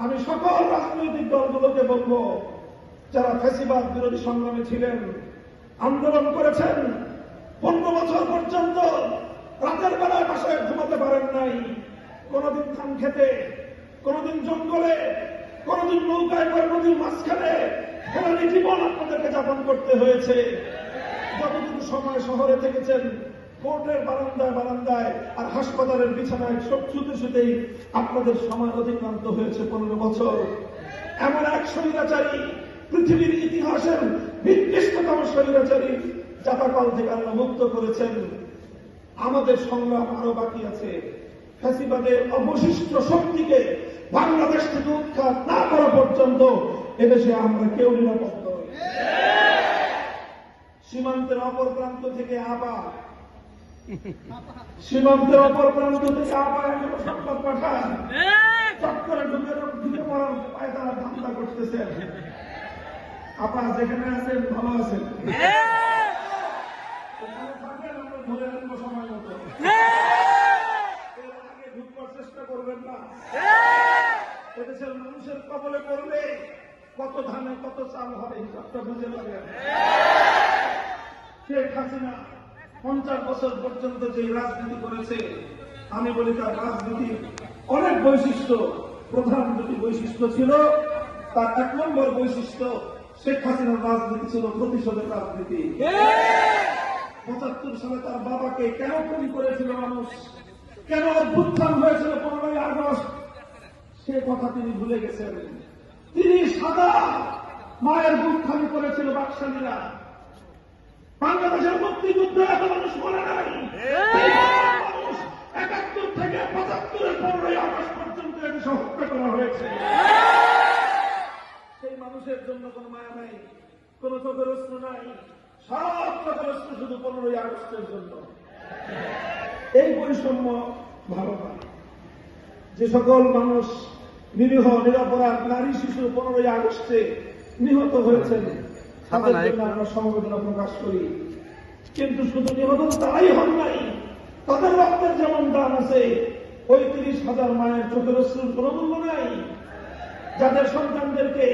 আমি সকল রাজনৈতিক দলগুলোকে বলবো, যারা ফ্যাসিবাদ বিরোধী সংগ্রামে ছিলেন, আন্দোলন করেছেন, 15 বছর পর্যন্ত রাতের বেলায় বাসায় ঘুমাতে পারেন নাই, কোনদিন ধান খেতে, কোনদিন জঙ্গলে, কোনদিন নৌকায় করে নদীর মাঝখানে ফেরানি জীবন আপনাদেরকে যাপন করতে হয়েছে। যতটুকু সময় শহরে থেকেছেন, কোর্টের বারান্দায় বারান্দায় আর হাসপাতালের বিছানায় সব শুতে শুতেই আপনাদের সময় অতিক্রান্ত হয়েছে 15 বছর। এমন এক স্বৈরাচারী, পৃথিবীর ইতিহাসের নিকৃষ্টতম স্বৈরাচারী জাতাকল থেকে আল্লাহ মুক্ত করেছেন। আমাদের সংগ্রাম আরো বাকি আছে। ফ্যাসিবাদের অবশিষ্ট শক্তিকে বাংলাদেশ থেকে উৎখাত না করা পর্যন্ত এদেশে আমরা কেউ নিরাপদ নই। সীমান্তের অপর প্রান্ত থেকে আবার সংবাদ পাঠান, চক্করে ঢুকে পড়ার পায়ে তারা ধান্দা করতেছেন। আপা যেখানে আছেন ভালো আছেন, আমরা ধরে আনবো সময় মতো। এর আগে ঢুকবার চেষ্টা করবেন না। এদেশের মানুষের কবলে পড়লে কত ধানে কত চাল হবে হিসাবটা বুঝে নেবেন। শেখ হাসিনা 50 বছর পর্যন্ত যে রাজনীতি করেছে, আমি বলি তার রাজনীতির অনেক বৈশিষ্ট্য, প্রধান দুটি বৈশিষ্ট্য ছিল। তার 1 নম্বর বৈশিষ্ট্য, শেখ হাসিনার রাজনীতি ছিল প্রতিশোধের রাজনীতি। 75 সালে তার বাবাকে কেন খুন করেছিল মানুষ, কেন অভ্যুত্থান হয়েছিল 15ই আগস্ট, সে কথা তিনি ভুলে গেছেন। তিনি সাদা মায়ের বুক খালি করেছিল বাকশালীরা। বাংলাদেশের মুক্তিযুদ্ধে এত মানুষ মনে নাই। 71 থেকে 75-এর 15ই আগস্ট পর্যন্ত এদেশে হত্যা করা হয়েছে। সেই মানুষের জন্য কোন মায়া নাই, কোন চোখের অস্ত্র নাই, সব চোখের অস্ত্র শুধু 15ই আগস্টের জন্য। এই বৈষম্য ভালো না। যে সকল মানুষ নিরীহ নিরপরাধ নারী শিশু 15ই আগস্টে নিহত হয়েছেন, তাদের জন্য আমরা সমবেদনা প্রকাশ করি। কিন্তু শুধু নিহত তারাই হন নাই, তাদের রক্তের যেমন দাম আছে, ওই 30,000 মায়ের চোখের অশ্রুর কোন মূল্য নাই। যাদের সন্তানদেরকে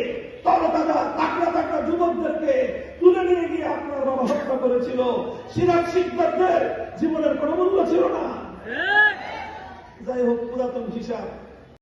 তরতাজা তাকড়া তাকড়া যুবকদেরকে তুলে নিয়ে গিয়ে আপনার বাবা হত্যা করেছিল, সিরাজ শিকদারদের জীবনের কোন মূল্য ছিল না। যাই হোক, পুরাতন হিসাব